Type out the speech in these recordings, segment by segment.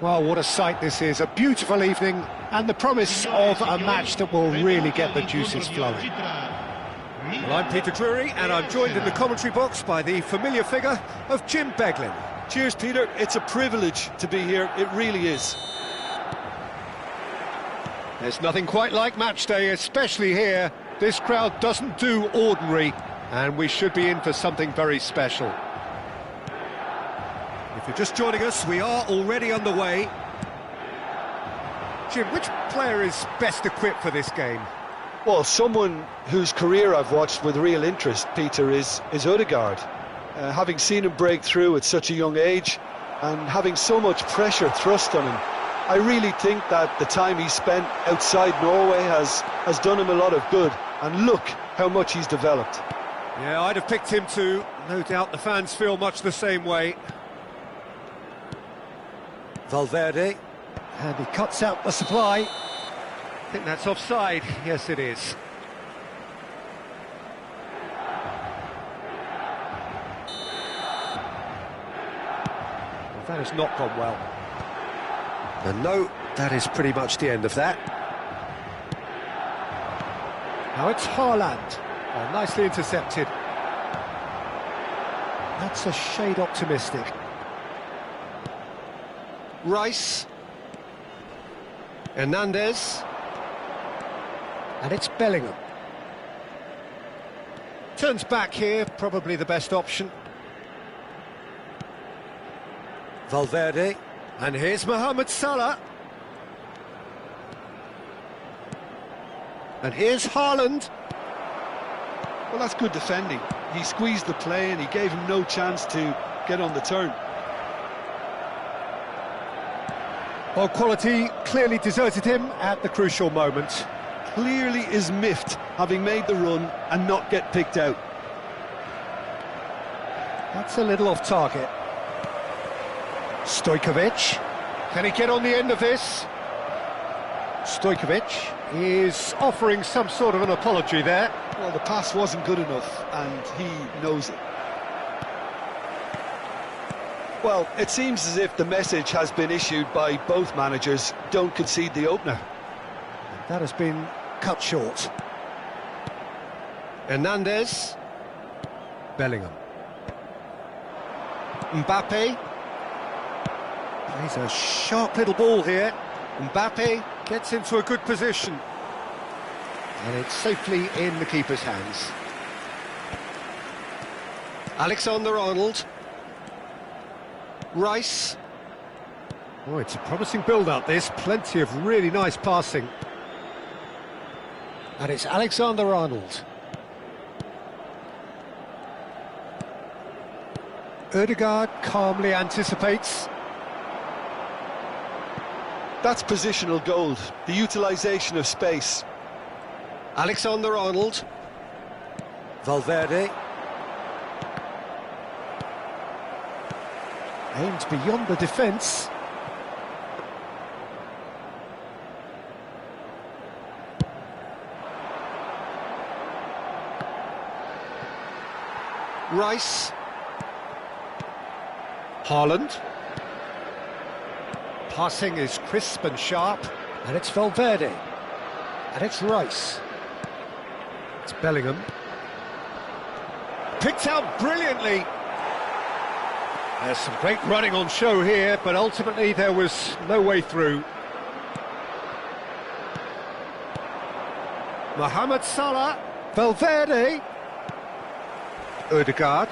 Well, what a sight this is. A beautiful evening and the promise of a match that will really get the juices flowing. Well, I'm Peter Drury, and I'm joined in the commentary box by the familiar figure of Jim Beglin. Cheers, Peter. It's a privilege to be here. It really is. There's nothing quite like match day, especially here. This crowd doesn't do ordinary, and we should be in for something very special. If you're just joining us, we are already underway. Jim, which player is best equipped for this game? Well, someone whose career I've watched with real interest, Peter, is Ødegaard. Having seen him break through at such a young age and having so much pressure thrust on him, I really think that the time he spent outside Norway has done him a lot of good. And look how much he's developed. Yeah, I'd have picked him too. No doubt the fans feel much the same way. Valverde, And he cuts out the supply. I think that's offside. Yes, it is. Well, that has not gone well. And no, that is pretty much the end of that. Now it's Haaland. Oh, nicely intercepted. That's a shade optimistic. Rice. Hernandez. And it's Bellingham. Turns back here, probably the best option. Valverde. And here's Mohamed Salah. And here's Haaland. Well, that's good defending. He squeezed the play and he gave him no chance to get on the turn. Well, quality clearly deserted him at the crucial moment. Clearly is miffed, having made the run and not get picked out. That's a little off target. Stojkovic. Can he get on the end of this? Stojkovic is offering some sort of an apology there. Well, the pass wasn't good enough, and he knows it. Well, it seems as if the message has been issued by both managers: don't concede the opener. That has been cut short. Hernandez. Bellingham. Mbappe. He's a sharp little ball here. Mbappe gets into a good position. And it's safely in the keeper's hands. Alexander-Arnold. Rice. Oh, it's a promising build-up, this. Plenty of really nice passing. And it's Alexander-Arnold. Ødegaard calmly anticipates. That's positional gold, the utilisation of space. Alexander-Arnold. Valverde. Aimed beyond the defence. Rice. Haaland. Passing is crisp and sharp. And it's Valverde. And it's Rice. It's Bellingham. Picked out brilliantly. There's some great running on show here, but ultimately there was no way through. Mohamed Salah. Valverde. Ødegaard.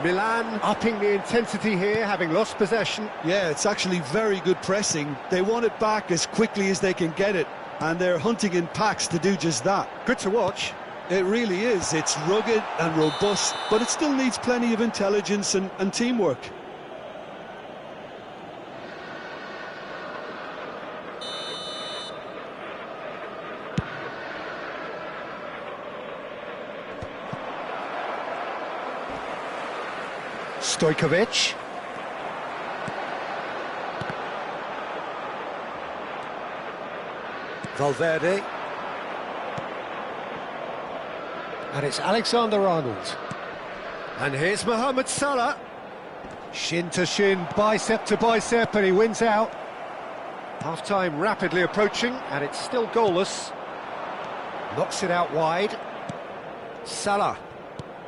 Milan upping the intensity here, having lost possession. Yeah, it's actually very good pressing. They want it back as quickly as they can get it, and they're hunting in packs to do just that. Good to watch. It really is. It's rugged and robust, but it still needs plenty of intelligence and teamwork. Stojkovic. Valverde. And it's Alexander-Arnold. And here's Mohamed Salah. Shin to shin, bicep to bicep, and he wins out. Half-time rapidly approaching, and it's still goalless. Knocks it out wide. Salah.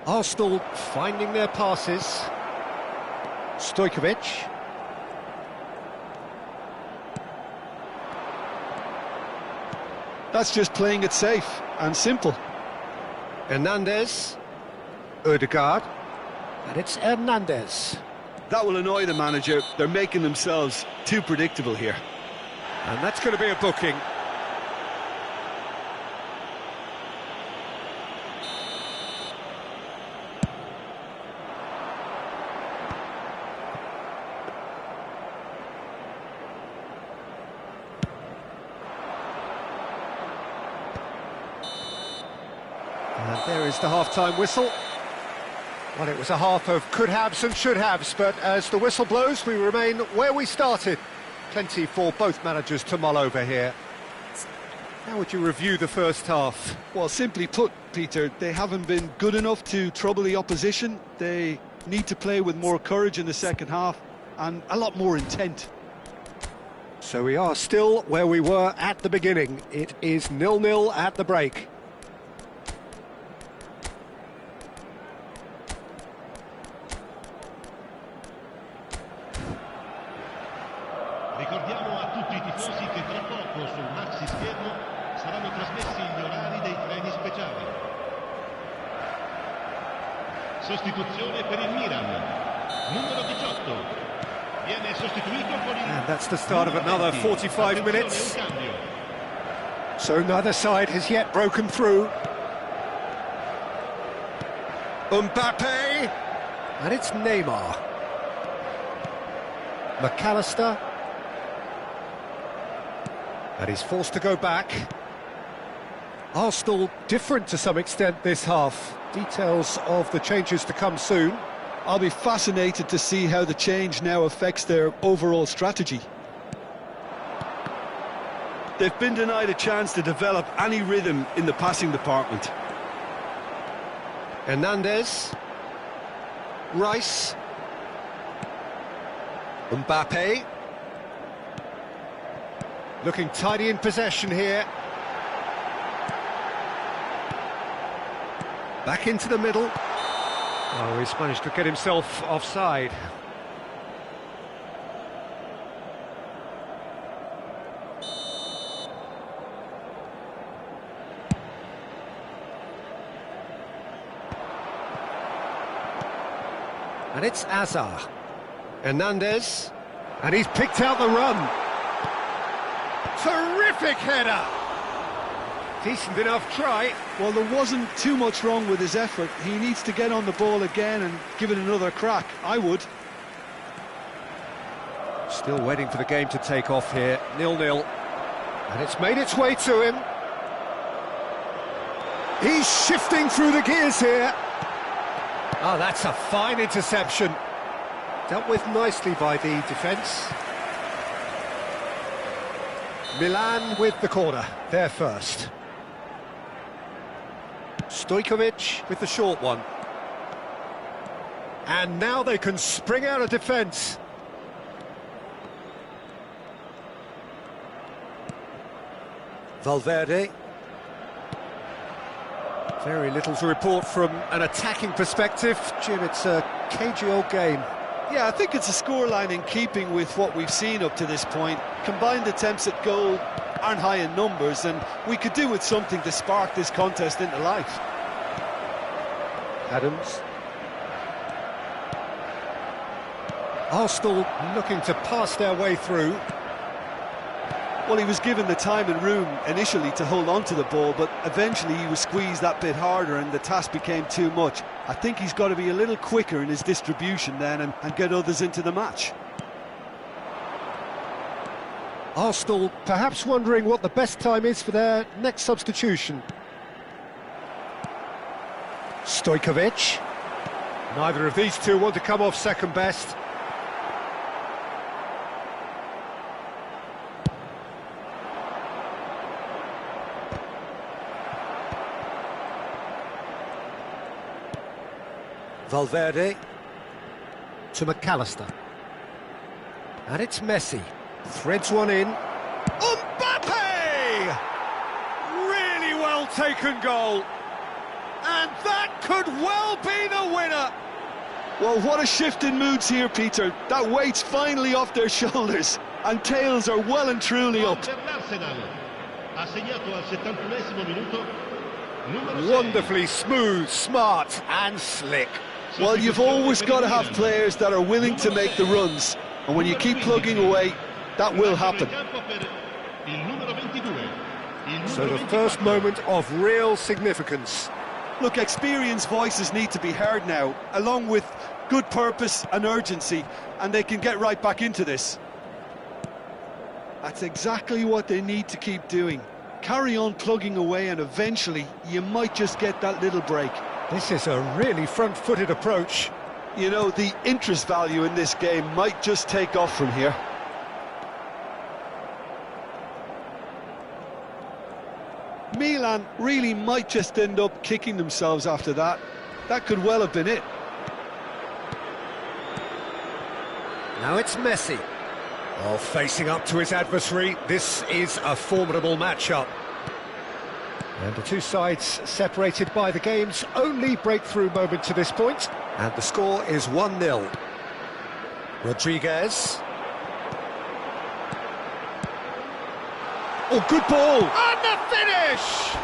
Arsenal finding their passes. Stojkovic. That's just playing it safe and simple. Hernandez. Ødegaard. And it's Hernandez. That will annoy the manager. They're making themselves too predictable here. And that's going to be a booking. And there is the half-time whistle. Well, it was a half of could-haves and should-haves, but as the whistle blows, we remain where we started. Plenty for both managers to mull over here. How would you review the first half? Well, simply put, Peter, they haven't been good enough to trouble the opposition. They need to play with more courage in the second half and a lot more intent. So we are still where we were at the beginning. It is 0-0 at the break. Ricordiamo a tutti i tifosi che tra poco sul maxi schermo saranno trasmessi gli orari dei treni speciali. Sostituzione per il Milan, numero 18. Viene sostituito con il... And that's the start of another 45 minutes. Un cambio. So neither side has yet broken through. Mbappe! And it's Neymar. McAllister. And he's forced to go back. Arsenal different to some extent this half. Details of the changes to come soon. I'll be fascinated to see how the change now affects their overall strategy. They've been denied a chance to develop any rhythm in the passing department. Hernandez. Rice. Mbappe. Looking tidy in possession here. Back into the middle. Oh, he's managed to get himself offside. And it's Azar. Hernandez. And he's picked out the run. Terrific header! Decent enough try. Well, there wasn't too much wrong with his effort. He needs to get on the ball again and give it another crack. I would. Still waiting for the game to take off here. 0-0. And it's made its way to him. He's shifting through the gears here. Oh, that's a fine interception. Dealt with nicely by the defence. Milan with the corner, there first. Stojkovic with the short one. And now they can spring out of defence. Valverde. Very little to report from an attacking perspective. Jim, it's a cagey old game. Yeah, I think it's a scoreline in keeping with what we've seen up to this point. Combined attempts at goal aren't high in numbers, and we could do with something to spark this contest into life. Adams. Arsenal looking to pass their way through. Well, he was given the time and room initially to hold on to the ball, but eventually he was squeezed that bit harder and the task became too much. I think he's got to be a little quicker in his distribution then and get others into the match. Arsenal perhaps wondering what the best time is for their next substitution. Stojkovic. Neither of these two want to come off second best. Valverde. to McAllister. And it's Messi. Threads one in. Mbappe! Really well taken goal. And that could well be the winner. Well, what a shift in moods here, Peter. That weight's finally off their shoulders, and tails are well and truly up. Per l'Arsenal. Ha segnato al 71esimo minuto. Numero 6. Wonderfully smooth, smart and slick. Well, you've always got to have players that are willing to make the runs, and when you keep plugging away, that will happen. So the first moment of real significance. Look, experienced voices need to be heard now, along with good purpose and urgency, and they can get right back into this. That's exactly what they need to keep doing. Carry on plugging away, and eventually you might just get that little break. This is a really front-footed approach. You know, the interest value in this game might just take off from here. Milan really might just end up kicking themselves after that. That could well have been it. Now it's Messi. Oh, facing up to his adversary, this is a formidable matchup. And the two sides separated by the game's only breakthrough moment to this point. And the score is 1-0. Rodriguez. Oh, good ball! And the finish!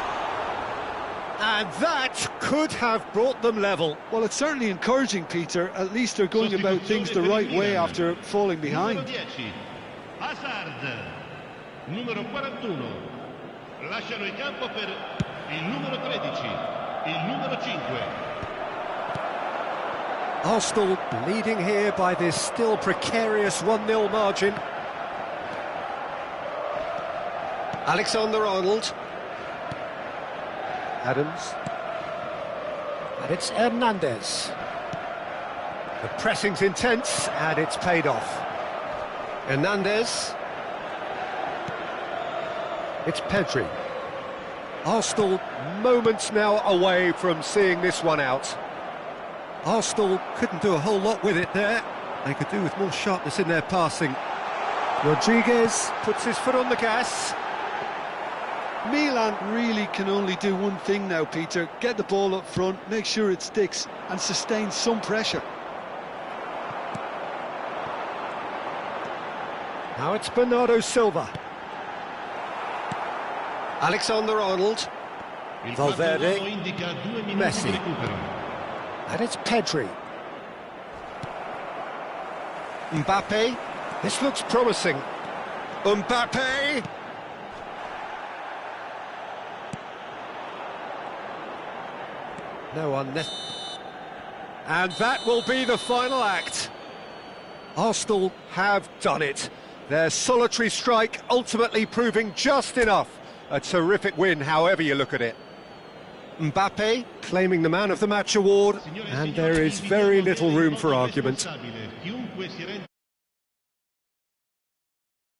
And that could have brought them level. Well, it's certainly encouraging, Peter. At least they're going about things the right way after falling behind. Numero 10. Hazard. Numero 41. Lasciano il campo per il numero 13. Il numero 5. Arsenal leading here by this still precarious 1-0 margin. Alexander-Arnold. Adams. And it's Hernandez. The pressing's intense and it's paid off. Hernandez. It's Pedri. Arsenal moments now away from seeing this one out. Arsenal couldn't do a whole lot with it there. They could do with more sharpness in their passing. Rodriguez puts his foot on the gas. Milan really can only do one thing now, Peter. Get the ball up front, make sure it sticks, and sustain some pressure. Now it's Bernardo Silva. Alexander-Arnold. Valverde. Messi. And it's Pedri. Mbappe. This looks promising. Mbappe. No one. And that will be the final act. Arsenal have done it. Their solitary strike ultimately proving just enough. A terrific win, however you look at it. Mbappe claiming the Man of the Match award, and there is very little room for argument.